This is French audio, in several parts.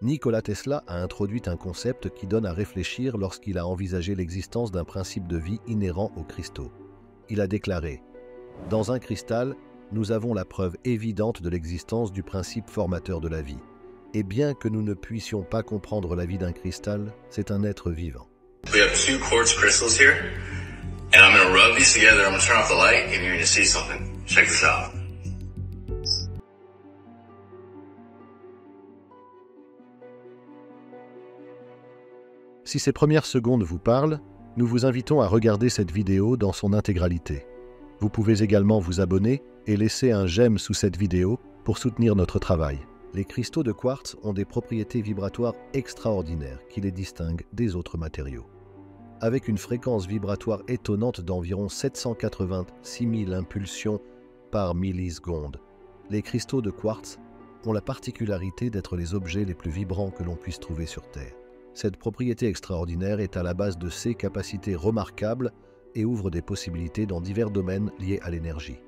Nikola Tesla a introduit un concept qui donne à réfléchir lorsqu'il a envisagé l'existence d'un principe de vie inhérent aux cristaux. Il a déclaré « Dans un cristal, nous avons la preuve évidente de l'existence du principe formateur de la vie. Et bien que nous ne puissions pas comprendre la vie d'un cristal, c'est un être vivant. » We have two quartz crystals here, and I'm going to rub these together, I'm going to turn off the light, and you're going to see something. Check this out. Si ces premières secondes vous parlent, nous vous invitons à regarder cette vidéo dans son intégralité. Vous pouvez également vous abonner et laisser un j'aime sous cette vidéo pour soutenir notre travail. Les cristaux de quartz ont des propriétés vibratoires extraordinaires qui les distinguent des autres matériaux. Avec une fréquence vibratoire étonnante d'environ 786 000 impulsions par milliseconde, les cristaux de quartz ont la particularité d'être les objets les plus vibrants que l'on puisse trouver sur Terre. Cette propriété extraordinaire est à la base de ces capacités remarquables et ouvre des possibilités dans divers domaines liés à l'énergie.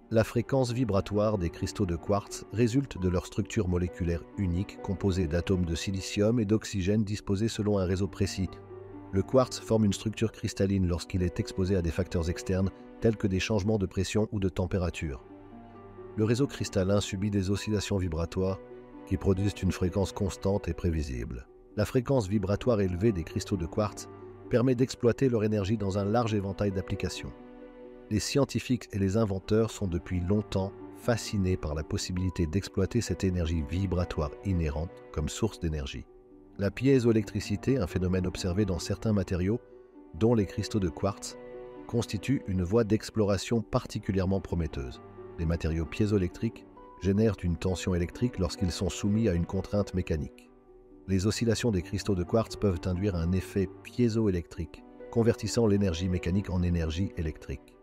La fréquence vibratoire des cristaux de quartz résulte de leur structure moléculaire unique composée d'atomes de silicium et d'oxygène disposés selon un réseau précis. Le quartz forme une structure cristalline lorsqu'il est exposé à des facteurs externes tels que des changements de pression ou de température. Le réseau cristallin subit des oscillations vibratoires qui produisent une fréquence constante et prévisible. La fréquence vibratoire élevée des cristaux de quartz permet d'exploiter leur énergie dans un large éventail d'applications. Les scientifiques et les inventeurs sont depuis longtemps fascinés par la possibilité d'exploiter cette énergie vibratoire inhérente comme source d'énergie. La piézoélectricité, un phénomène observé dans certains matériaux, dont les cristaux de quartz, constitue une voie d'exploration particulièrement prometteuse. Les matériaux piézoélectriques génèrent une tension électrique lorsqu'ils sont soumis à une contrainte mécanique. Les oscillations des cristaux de quartz peuvent induire un effet piézoélectrique, convertissant l'énergie mécanique en énergie électrique.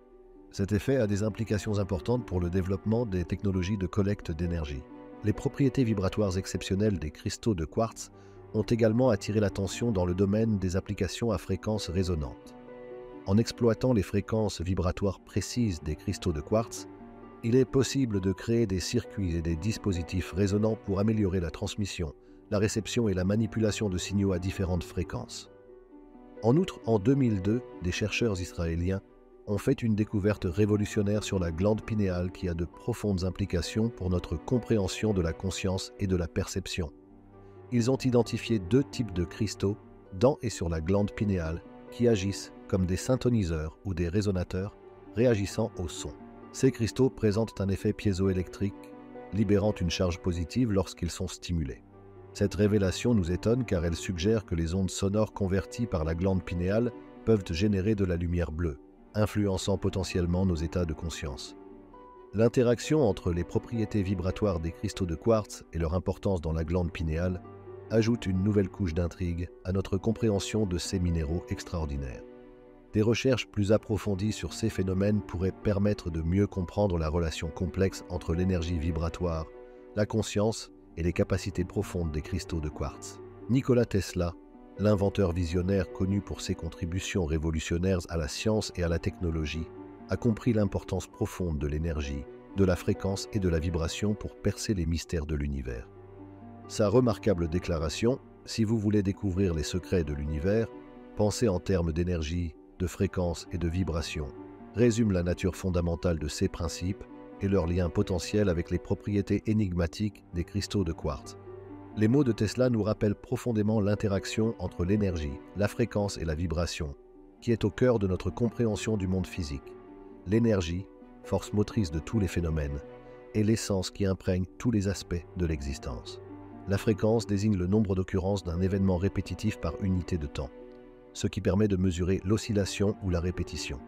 Cet effet a des implications importantes pour le développement des technologies de collecte d'énergie. Les propriétés vibratoires exceptionnelles des cristaux de quartz ont également attiré l'attention dans le domaine des applications à fréquence résonante. En exploitant les fréquences vibratoires précises des cristaux de quartz, il est possible de créer des circuits et des dispositifs résonants pour améliorer la transmission, la réception et la manipulation de signaux à différentes fréquences. En outre, en 2002, des chercheurs israéliens ont fait une découverte révolutionnaire sur la glande pinéale qui a de profondes implications pour notre compréhension de la conscience et de la perception. Ils ont identifié deux types de cristaux dans et sur la glande pinéale qui agissent comme des synthoniseurs ou des résonateurs réagissant au son. Ces cristaux présentent un effet piézoélectrique, libérant une charge positive lorsqu'ils sont stimulés. Cette révélation nous étonne car elle suggère que les ondes sonores converties par la glande pinéale peuvent générer de la lumière bleue, influençant potentiellement nos états de conscience. L'interaction entre les propriétés vibratoires des cristaux de quartz et leur importance dans la glande pinéale ajoute une nouvelle couche d'intrigue à notre compréhension de ces minéraux extraordinaires. Des recherches plus approfondies sur ces phénomènes pourraient permettre de mieux comprendre la relation complexe entre l'énergie vibratoire, la conscience et les capacités profondes des cristaux de quartz. Nikola Tesla, l'inventeur visionnaire connu pour ses contributions révolutionnaires à la science et à la technologie, a compris l'importance profonde de l'énergie, de la fréquence et de la vibration pour percer les mystères de l'univers. Sa remarquable déclaration « Si vous voulez découvrir les secrets de l'univers, pensez en termes d'énergie, de fréquence et de vibration » résume la nature fondamentale de ces principes et leur lien potentiel avec les propriétés énigmatiques des cristaux de quartz. Les mots de Tesla nous rappellent profondément l'interaction entre l'énergie, la fréquence et la vibration, qui est au cœur de notre compréhension du monde physique. L'énergie, force motrice de tous les phénomènes, est l'essence qui imprègne tous les aspects de l'existence. La fréquence désigne le nombre d'occurrences d'un événement répétitif par unité de temps, ce qui permet de mesurer l'oscillation ou la répétition.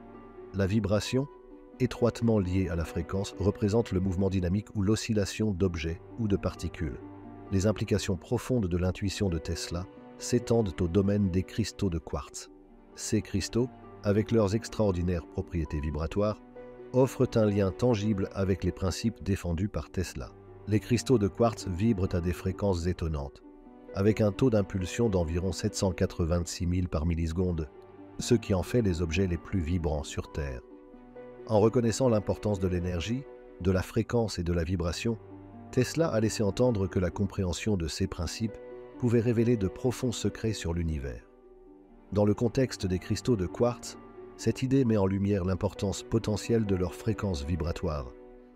La vibration, étroitement liée à la fréquence, représente le mouvement dynamique ou l'oscillation d'objets ou de particules. Les implications profondes de l'intuition de Tesla s'étendent au domaine des cristaux de quartz. Ces cristaux, avec leurs extraordinaires propriétés vibratoires, offrent un lien tangible avec les principes défendus par Tesla. Les cristaux de quartz vibrent à des fréquences étonnantes, avec un taux d'impulsion d'environ 786 000 par milliseconde, ce qui en fait les objets les plus vibrants sur Terre. En reconnaissant l'importance de l'énergie, de la fréquence et de la vibration, Tesla a laissé entendre que la compréhension de ces principes pouvait révéler de profonds secrets sur l'univers. Dans le contexte des cristaux de quartz, cette idée met en lumière l'importance potentielle de leurs fréquences vibratoires.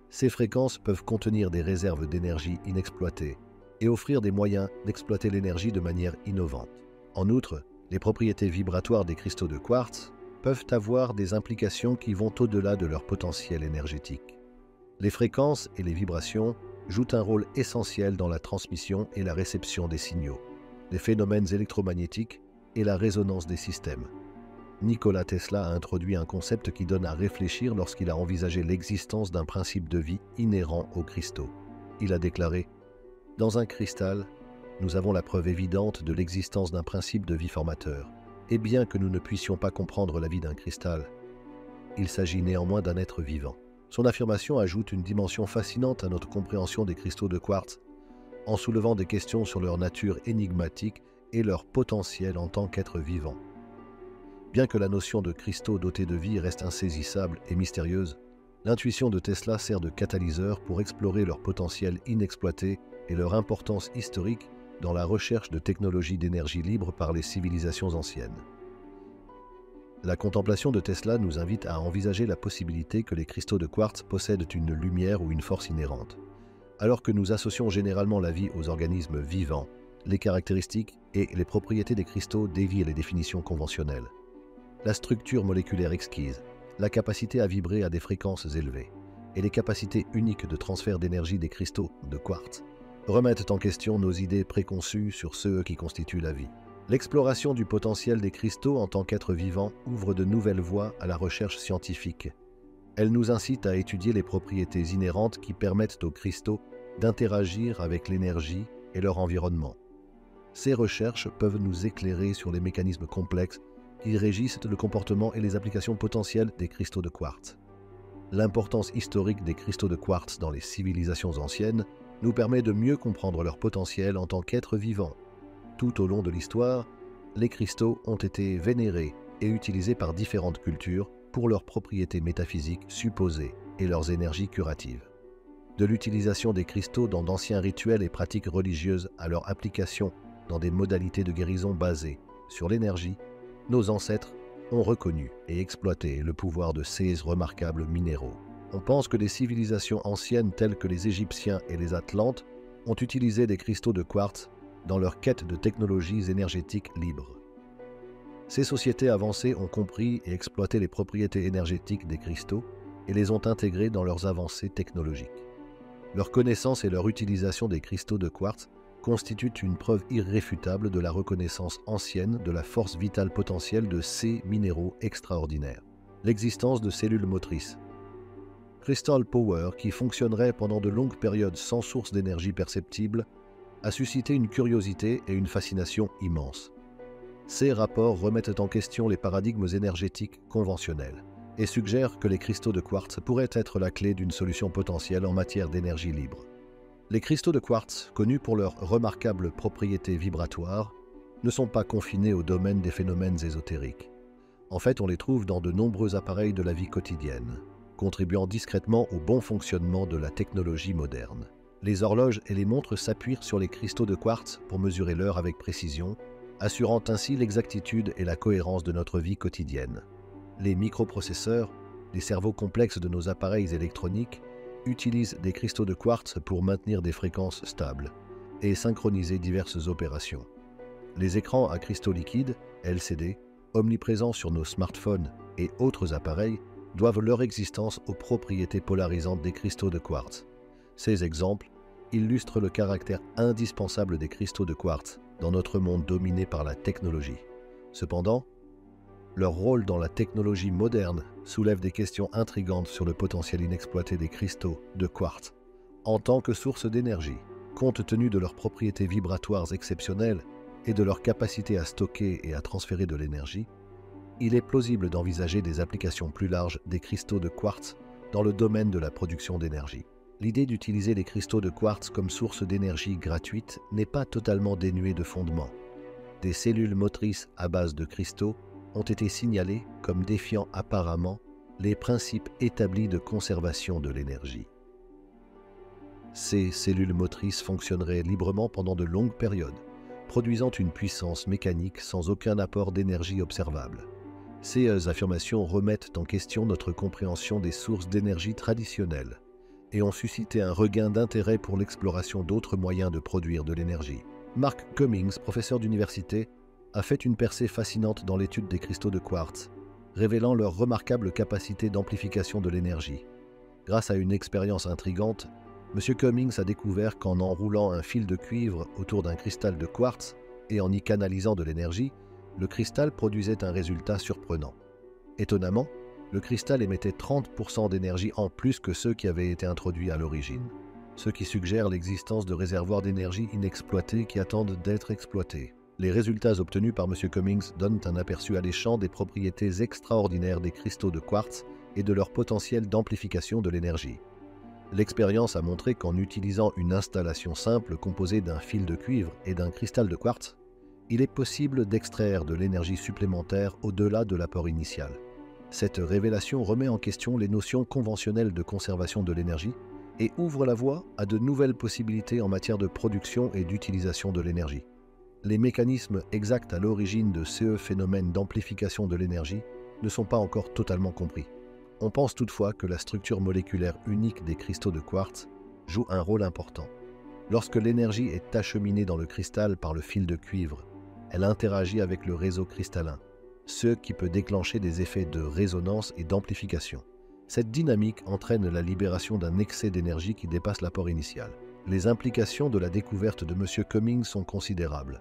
Ces fréquences peuvent contenir des réserves d'énergie inexploitées et offrir des moyens d'exploiter l'énergie de manière innovante. En outre, les propriétés vibratoires des cristaux de quartz peuvent avoir des implications qui vont au-delà de leur potentiel énergétique. Les fréquences et les vibrations jouent un rôle essentiel dans la transmission et la réception des signaux, les phénomènes électromagnétiques et la résonance des systèmes. Nikola Tesla a introduit un concept qui donne à réfléchir lorsqu'il a envisagé l'existence d'un principe de vie inhérent aux cristaux. Il a déclaré « Dans un cristal, nous avons la preuve évidente de l'existence d'un principe de vie formateur. Et bien que nous ne puissions pas comprendre la vie d'un cristal, il s'agit néanmoins d'un être vivant. » Son affirmation ajoute une dimension fascinante à notre compréhension des cristaux de quartz, en soulevant des questions sur leur nature énigmatique et leur potentiel en tant qu'être vivant. Bien que la notion de cristaux dotés de vie reste insaisissable et mystérieuse, l'intuition de Tesla sert de catalyseur pour explorer leur potentiel inexploité et leur importance historique dans la recherche de technologies d'énergie libre par les civilisations anciennes. La contemplation de Tesla nous invite à envisager la possibilité que les cristaux de quartz possèdent une lumière ou une force inhérente. Alors que nous associons généralement la vie aux organismes vivants, les caractéristiques et les propriétés des cristaux dévient les définitions conventionnelles. La structure moléculaire exquise, la capacité à vibrer à des fréquences élevées et les capacités uniques de transfert d'énergie des cristaux de quartz remettent en question nos idées préconçues sur ce qui constitue la vie. L'exploration du potentiel des cristaux en tant qu'être vivant ouvre de nouvelles voies à la recherche scientifique. Elle nous incite à étudier les propriétés inhérentes qui permettent aux cristaux d'interagir avec l'énergie et leur environnement. Ces recherches peuvent nous éclairer sur les mécanismes complexes qui régissent le comportement et les applications potentielles des cristaux de quartz. L'importance historique des cristaux de quartz dans les civilisations anciennes nous permet de mieux comprendre leur potentiel en tant qu'êtres vivants. Tout au long de l'histoire, les cristaux ont été vénérés et utilisés par différentes cultures pour leurs propriétés métaphysiques supposées et leurs énergies curatives. De l'utilisation des cristaux dans d'anciens rituels et pratiques religieuses à leur application dans des modalités de guérison basées sur l'énergie, nos ancêtres ont reconnu et exploité le pouvoir de ces remarquables minéraux. On pense que des civilisations anciennes telles que les Égyptiens et les Atlantes ont utilisé des cristaux de quartz dans leur quête de technologies énergétiques libres. Ces sociétés avancées ont compris et exploité les propriétés énergétiques des cristaux et les ont intégrés dans leurs avancées technologiques. Leur connaissance et leur utilisation des cristaux de quartz constituent une preuve irréfutable de la reconnaissance ancienne de la force vitale potentielle de ces minéraux extraordinaires. L'existence de cellules motrices. Crystal Power, qui fonctionnerait pendant de longues périodes sans source d'énergie perceptible, a suscité une curiosité et une fascination immenses. Ces rapports remettent en question les paradigmes énergétiques conventionnels et suggèrent que les cristaux de quartz pourraient être la clé d'une solution potentielle en matière d'énergie libre. Les cristaux de quartz, connus pour leurs remarquables propriétés vibratoires, ne sont pas confinés au domaine des phénomènes ésotériques. En fait, on les trouve dans de nombreux appareils de la vie quotidienne, contribuant discrètement au bon fonctionnement de la technologie moderne. Les horloges et les montres s'appuient sur les cristaux de quartz pour mesurer l'heure avec précision, assurant ainsi l'exactitude et la cohérence de notre vie quotidienne. Les microprocesseurs, les cerveaux complexes de nos appareils électroniques, utilisent des cristaux de quartz pour maintenir des fréquences stables et synchroniser diverses opérations. Les écrans à cristaux liquides, LCD, omniprésents sur nos smartphones et autres appareils, doivent leur existence aux propriétés polarisantes des cristaux de quartz. Ces exemples illustrent le caractère indispensable des cristaux de quartz dans notre monde dominé par la technologie. Cependant, leur rôle dans la technologie moderne soulève des questions intrigantes sur le potentiel inexploité des cristaux de quartz en tant que source d'énergie. Compte tenu de leurs propriétés vibratoires exceptionnelles et de leur capacité à stocker et à transférer de l'énergie, il est plausible d'envisager des applications plus larges des cristaux de quartz dans le domaine de la production d'énergie. L'idée d'utiliser les cristaux de quartz comme source d'énergie gratuite n'est pas totalement dénuée de fondement. Des cellules motrices à base de cristaux ont été signalées comme défiant apparemment les principes établis de conservation de l'énergie. Ces cellules motrices fonctionneraient librement pendant de longues périodes, produisant une puissance mécanique sans aucun apport d'énergie observable. Ces affirmations remettent en question notre compréhension des sources d'énergie traditionnelles et ont suscité un regain d'intérêt pour l'exploration d'autres moyens de produire de l'énergie. Mark Cummings, professeur d'université, a fait une percée fascinante dans l'étude des cristaux de quartz, révélant leur remarquable capacité d'amplification de l'énergie. Grâce à une expérience intrigante, M. Cummings a découvert qu'en enroulant un fil de cuivre autour d'un cristal de quartz et en y canalisant de l'énergie, le cristal produisait un résultat surprenant. Étonnamment, le cristal émettait 30% d'énergie en plus que ceux qui avaient été introduits à l'origine, ce qui suggère l'existence de réservoirs d'énergie inexploités qui attendent d'être exploités. Les résultats obtenus par M. Cummings donnent un aperçu alléchant des propriétés extraordinaires des cristaux de quartz et de leur potentiel d'amplification de l'énergie. L'expérience a montré qu'en utilisant une installation simple composée d'un fil de cuivre et d'un cristal de quartz, il est possible d'extraire de l'énergie supplémentaire au-delà de l'apport initial. Cette révélation remet en question les notions conventionnelles de conservation de l'énergie et ouvre la voie à de nouvelles possibilités en matière de production et d'utilisation de l'énergie. Les mécanismes exacts à l'origine de ces phénomènes d'amplification de l'énergie ne sont pas encore totalement compris. On pense toutefois que la structure moléculaire unique des cristaux de quartz joue un rôle important. Lorsque l'énergie est acheminée dans le cristal par le fil de cuivre, elle interagit avec le réseau cristallin, ce qui peut déclencher des effets de résonance et d'amplification. Cette dynamique entraîne la libération d'un excès d'énergie qui dépasse l'apport initial. Les implications de la découverte de M. Cummings sont considérables.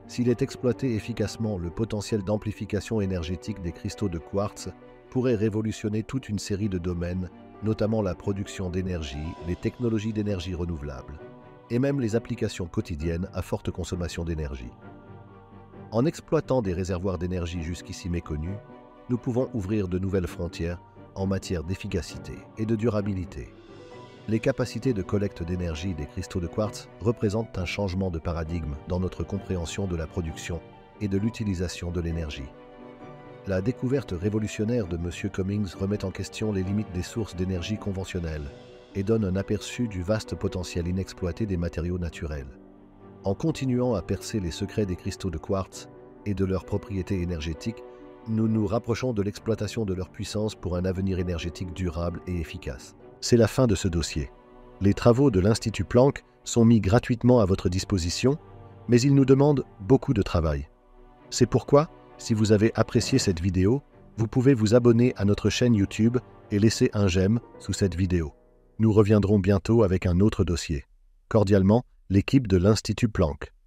S'il est exploité efficacement, le potentiel d'amplification énergétique des cristaux de quartz pourrait révolutionner toute une série de domaines, notamment la production d'énergie, les technologies d'énergie renouvelable, et même les applications quotidiennes à forte consommation d'énergie. En exploitant des réservoirs d'énergie jusqu'ici méconnus, nous pouvons ouvrir de nouvelles frontières en matière d'efficacité et de durabilité. Les capacités de collecte d'énergie des cristaux de quartz représentent un changement de paradigme dans notre compréhension de la production et de l'utilisation de l'énergie. La découverte révolutionnaire de M. Cummings remet en question les limites des sources d'énergie conventionnelles et donne un aperçu du vaste potentiel inexploité des matériaux naturels. En continuant à percer les secrets des cristaux de quartz et de leurs propriétés énergétiques, nous nous rapprochons de l'exploitation de leur puissance pour un avenir énergétique durable et efficace. C'est la fin de ce dossier. Les travaux de l'Institut Planck sont mis gratuitement à votre disposition, mais ils nous demandent beaucoup de travail. C'est pourquoi, si vous avez apprécié cette vidéo, vous pouvez vous abonner à notre chaîne YouTube et laisser un j'aime sous cette vidéo. Nous reviendrons bientôt avec un autre dossier. Cordialement, l'équipe de l'Institut Planck.